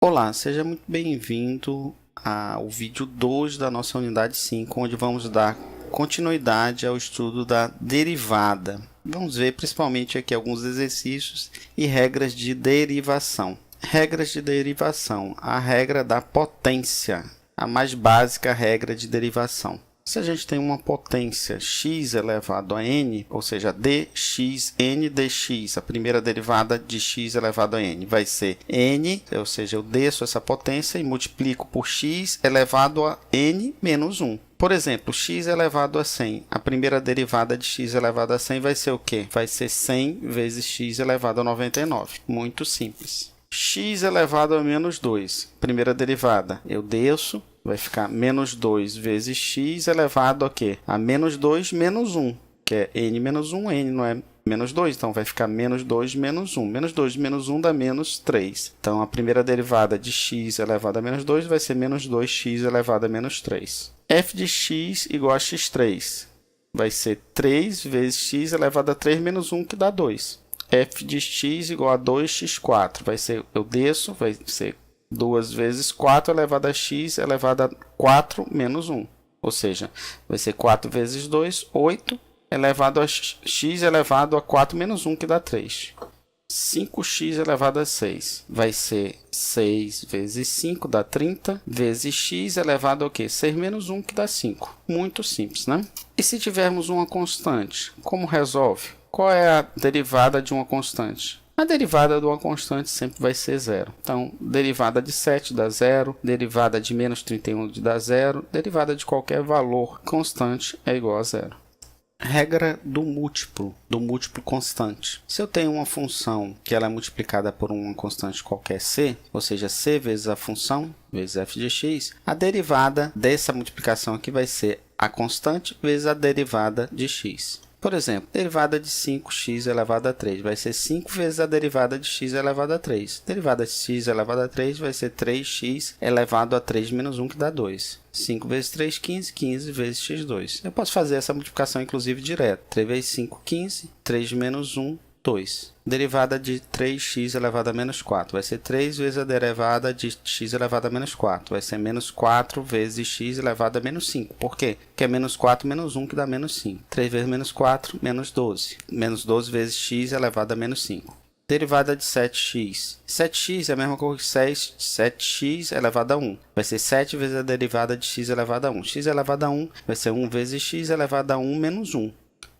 Olá, seja muito bem-vindo ao vídeo 2 da nossa unidade 5, onde vamos dar continuidade ao estudo da derivada. Vamos ver principalmente aqui alguns exercícios e regras de derivação. Regras de derivação, a regra da potência, a mais básica regra de derivação. Se a gente tem uma potência x elevado a n, ou seja, dxn dx, a primeira derivada de x elevado a n vai ser n, ou seja, eu desço essa potência e multiplico por x elevado a n menos 1. Por exemplo, x elevado a 100, a primeira derivada de x elevado a 100 vai ser o quê? Vai ser 100 vezes x elevado a 99. Muito simples. X elevado a menos 2, primeira derivada, eu desço, vai ficar menos 2 vezes x elevado a quê? A menos 2 menos 1, que é n menos 1, n não é menos 2, então vai ficar menos 2 menos 1. Menos 2 menos 1 dá menos 3. Então, a primeira derivada de x elevado a menos 2 vai ser menos 2x elevado a menos 3. f de x igual a x3 vai ser 3 vezes x elevado a 3 menos 1, que dá 2. f de x igual a 2x4, vai ser, eu desço, vai ser 2 vezes 4 elevado a x elevado a 4 menos 1. Ou seja, vai ser 4 vezes 2, 8, elevado a x elevado a 4 menos 1, que dá 3. 5x elevado a 6 vai ser 6 vezes 5, dá 30, vezes x elevado a quê? 6 menos 1, que dá 5. Muito simples, né? E se tivermos uma constante, como resolve? Qual é a derivada de uma constante? A derivada de uma constante sempre vai ser zero. Então, derivada de 7 dá zero, derivada de menos 31 dá zero, derivada de qualquer valor constante é igual a zero. Regra do múltiplo constante. Se eu tenho uma função que ela é multiplicada por uma constante qualquer c, ou seja, c vezes a função, vezes f de x, a derivada dessa multiplicação aqui vai ser a constante vezes a derivada de x. Por exemplo, derivada de 5x elevado a 3 vai ser 5 vezes a derivada de x elevado a 3. Derivada de x elevado a 3 vai ser 3x elevado a 3 menos 1, que dá 2. 5 vezes 3, 15. 15 vezes x2. Eu posso fazer essa multiplicação, inclusive, direto. 3 vezes 5, 15. 3 menos 1, 2. Derivada de 3x elevado a menos 4 vai ser 3 vezes a derivada de x elevado a menos 4. Vai ser menos 4 vezes x elevado a menos 5. Por quê? Porque é menos 4 menos 1, que dá menos 5. 3 vezes menos 4, menos 12. Menos 12 vezes x elevado a menos 5. Derivada de 7x. 7x é a mesma coisa que 7x elevado a 1. Vai ser 7 vezes a derivada de x elevado a 1. X elevado a 1 vai ser 1 vezes x elevado a 1 menos 1.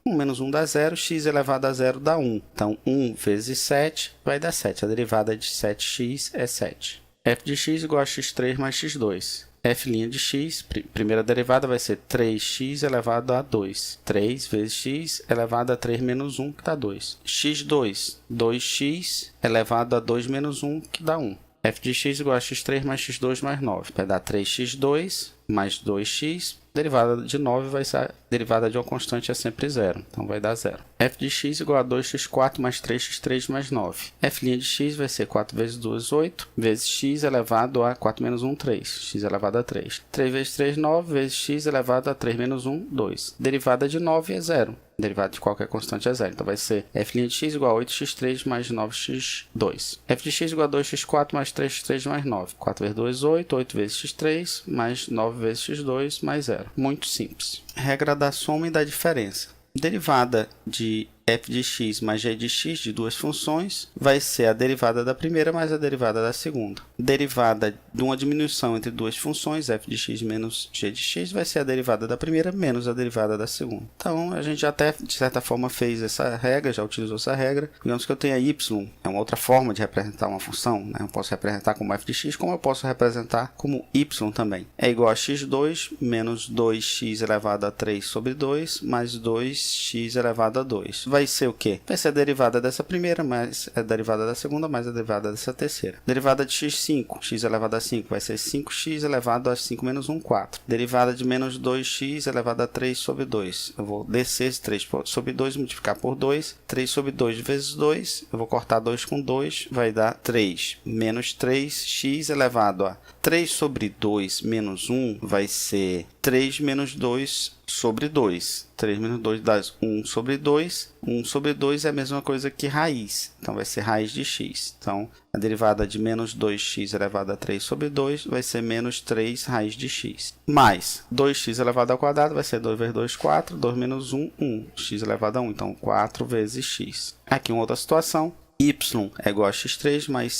1 menos 1 dá 0, x elevado a 0 dá 1. Então, 1 vezes 7 vai dar 7. A derivada de 7x é 7. f de x igual a x3 mais x2. f' de x, primeira derivada, vai ser 3x elevado a 2. 3 vezes x elevado a 3 menos 1, que dá 2. x2, 2x elevado a 2 menos 1, que dá 1. f de x igual a x3 mais x2 mais 9. Vai dar 3x2 mais 2x. Derivada de 9 vai ser, derivada de uma constante é sempre zero, então vai dar zero. f de x igual a 2x4 mais 3x3 mais 9. f' de x vai ser 4 vezes 2, 8, vezes x elevado a 4 menos 1, 3. x elevado a 3. 3 vezes 3, 9, vezes x elevado a 3 menos 1, 2. Derivada de 9 é zero. Derivada de qualquer constante é zero. Então, vai ser f' de x igual a 8x3 mais 9x2. f de x igual a 2x4 mais 3x3 mais 9. 4 vezes 2, 8. 8 vezes x3 mais 9 vezes x2 mais zero. Muito simples. Regra da soma e da diferença. Derivada de f de x mais g de x de duas funções vai ser a derivada da primeira mais a derivada da segunda. Derivada de uma diminuição entre duas funções, f de x menos g de x, vai ser a derivada da primeira menos a derivada da segunda. Então, a gente já até, de certa forma, fez essa regra, já utilizou essa regra. Digamos que eu tenha y, é uma outra forma de representar uma função, né? Eu posso representar como f de x, como eu posso representar como y também. É igual a x2 menos 2x elevado a 3 sobre 2 mais 2x elevado a 2. Vai ser o quê? Vai ser a derivada dessa primeira mais a derivada da segunda mais a derivada dessa terceira. Derivada de x5, x elevado a 5, vai ser 5x elevado a 5 menos 1, 4. Derivada de menos 2x elevado a 3 sobre 2. Eu vou descer esse 3 sobre 2, multiplicar por 2. 3 sobre 2 vezes 2, eu vou cortar 2 com 2, vai dar 3. Menos 3x elevado a 3 sobre 2 menos 1 vai ser 3 menos 2 sobre 2. 3 menos 2 dá 1 sobre 2. 1 sobre 2 é a mesma coisa que raiz. Então, vai ser raiz de x. Então, a derivada de menos 2x elevado a 3 sobre 2 vai ser menos 3 raiz de x. Mais 2x elevado ao quadrado vai ser 2 vezes 2, 4. 2 menos 1, 1. X elevado a 1. Então, 4 vezes x. Aqui uma outra situação. Y é igual a x3 mais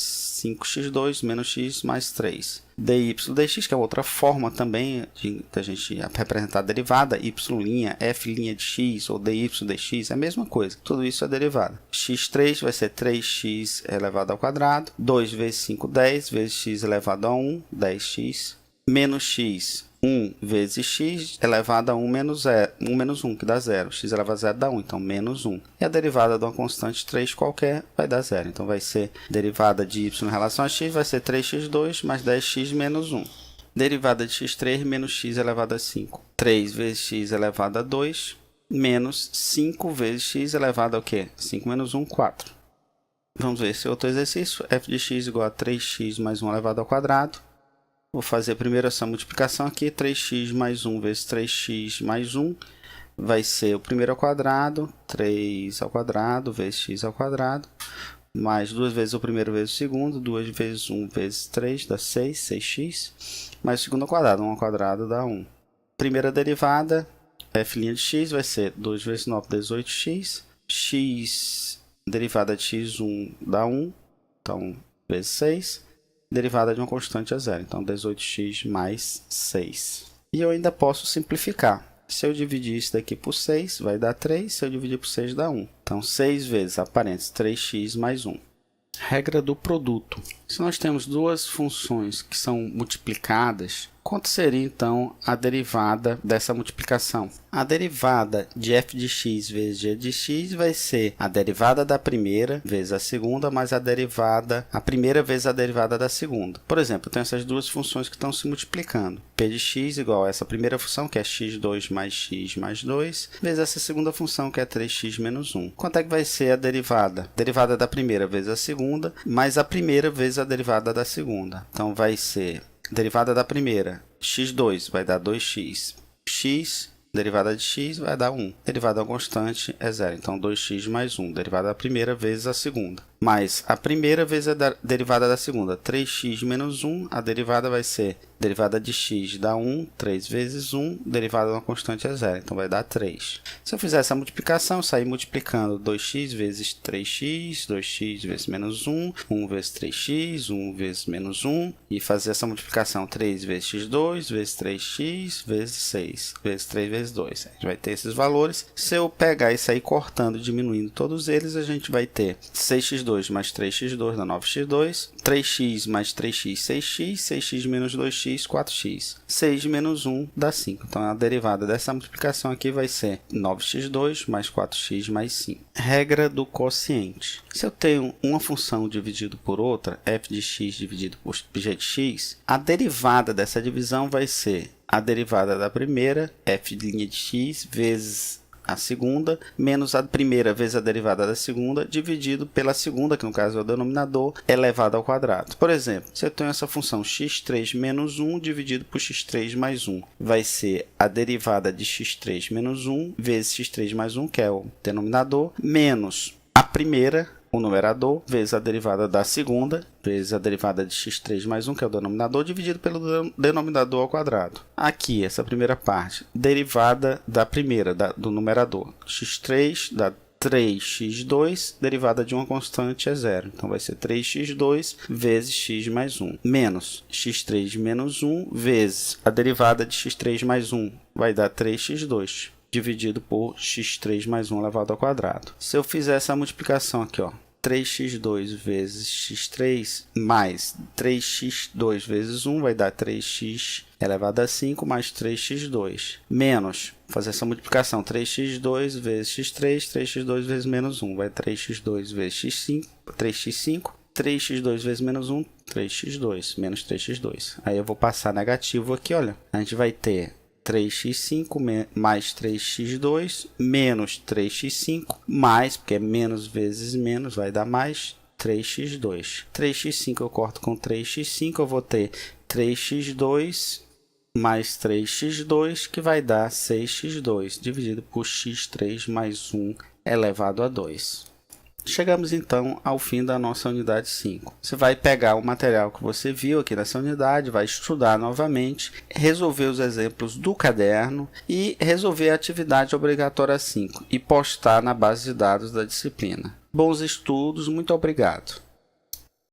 5x2 menos x mais 3. dy dx, que é outra forma também da gente representar a derivada, y', f' de x ou dy dx, é a mesma coisa. Tudo isso é derivada. x3 vai ser 3x elevado ao quadrado, 2 vezes 5, 10, vezes x elevado a 1, 10x, menos x, 1 vezes x elevado a 1 menos 1, que dá 0. X elevado a 0 dá 1, então menos 1. E a derivada de uma constante 3 qualquer vai dar 0. Então, vai ser derivada de y em relação a x, vai ser 3x2 mais 10x menos 1. Derivada de x3 menos x elevado a 5. 3 vezes x elevado a 2 menos 5 vezes x elevado a o quê? 5 menos 1, 4. Vamos ver esse outro exercício. f de x igual a 3x mais 1 elevado ao quadrado. Vou fazer primeiro essa multiplicação aqui, 3x mais 1 vezes 3x mais 1, vai ser o primeiro ao quadrado, 3 ao quadrado vezes x ao quadrado, mais 2 vezes o primeiro vezes o segundo, 2 vezes 1 vezes 3 dá 6, 6x, mais o segundo ao quadrado, 1 ao quadrado dá 1. Primeira derivada, f' de x vai ser 2 vezes 9, 18x, x derivada de x1 dá 1, então vezes 6. Derivada de uma constante é 0. Então, 18x mais 6. E eu ainda posso simplificar. Se eu dividir isso daqui por 6, vai dar 3. Se eu dividir por 6, dá 1. Então, 6 vezes, parênteses, 3x mais 1. Regra do produto. Se nós temos duas funções que são multiplicadas, quanto seria, então, a derivada dessa multiplicação? A derivada de f de x vezes g de x vai ser a derivada da primeira vezes a segunda, mais a primeira vezes a derivada da segunda. Por exemplo, eu tenho essas duas funções que estão se multiplicando. P de x igual a essa primeira função, que é x2 mais x mais 2, vezes essa segunda função, que é 3x menos 1. Quanto é que vai ser a derivada? Derivada da primeira vezes a segunda, mais a primeira vezes a derivada da segunda. Então, vai ser derivada da primeira, x2 vai dar 2x, x, derivada de x vai dar 1. Derivada da constante é 0, então 2x mais 1. Derivada da primeira vezes a segunda. Mais a primeira vezes a derivada da segunda, 3x menos 1. A derivada vai ser derivada de x dá 1, 3 vezes 1. Derivada da constante é 0, então vai dar 3. Se eu fizer essa multiplicação, eu sair multiplicando 2x vezes 3x, 2x vezes menos 1, 1 vezes 3x, 1 vezes menos 1. E fazer essa multiplicação 3 vezes x2, vezes 3x, vezes 6, vezes 3 vezes 2. A gente vai ter esses valores. Se eu pegar e sair cortando e diminuindo todos eles, a gente vai ter 6x2 mais 3x2 dá 9x2, 3x mais 3x, 6x, 6x menos 2x, 4x. 6 menos 1 dá 5. Então, a derivada dessa multiplicação aqui vai ser 9x2 mais 4x mais 5. Regra do quociente. Se eu tenho uma função dividida por outra, f de x dividido por g de x, a derivada dessa divisão vai ser a derivada da primeira, f' de x, vezes a segunda, menos a primeira vezes a derivada da segunda, dividido pela segunda, que no caso é o denominador, elevado ao quadrado. Por exemplo, se eu tenho essa função x3 menos 1 dividido por x3 mais 1, vai ser a derivada de x3 menos 1 vezes x3 mais 1, que é o denominador, menos a primeira, o numerador, vezes a derivada da segunda, vezes a derivada de x3 mais 1, que é o denominador, dividido pelo denominador ao quadrado. Aqui, essa primeira parte, derivada da primeira, do numerador. x3 dá 3x2, derivada de uma constante é 0. Então, vai ser 3x2 vezes x mais 1, menos x3 menos 1, vezes a derivada de x3 mais 1, vai dar 3x2. Dividido por x3 mais 1 elevado ao quadrado. Se eu fizer essa multiplicação aqui, 3x2 vezes x3 mais 3x2 vezes 1 vai dar 3x elevado a 5 mais 3x2. Menos, fazer essa multiplicação, 3x2 vezes x3, 3x2 vezes menos 1 vai 3x2 vezes x5, 3x5. 3x2 vezes menos 1, 3x2, menos 3x2. Aí eu vou passar negativo aqui, olha. A gente vai ter 3x5 mais 3x2 menos 3x5 mais, porque é menos vezes menos, vai dar mais 3x2. 3x5 eu corto com 3x5, eu vou ter 3x2 mais 3x2, que vai dar 6x2, dividido por x3 mais 1 elevado a 2. Chegamos então ao fim da nossa unidade 5. Você vai pegar o material que você viu aqui nessa unidade, vai estudar novamente, resolver os exemplos do caderno e resolver a atividade obrigatória 5 e postar na base de dados da disciplina. Bons estudos, muito obrigado.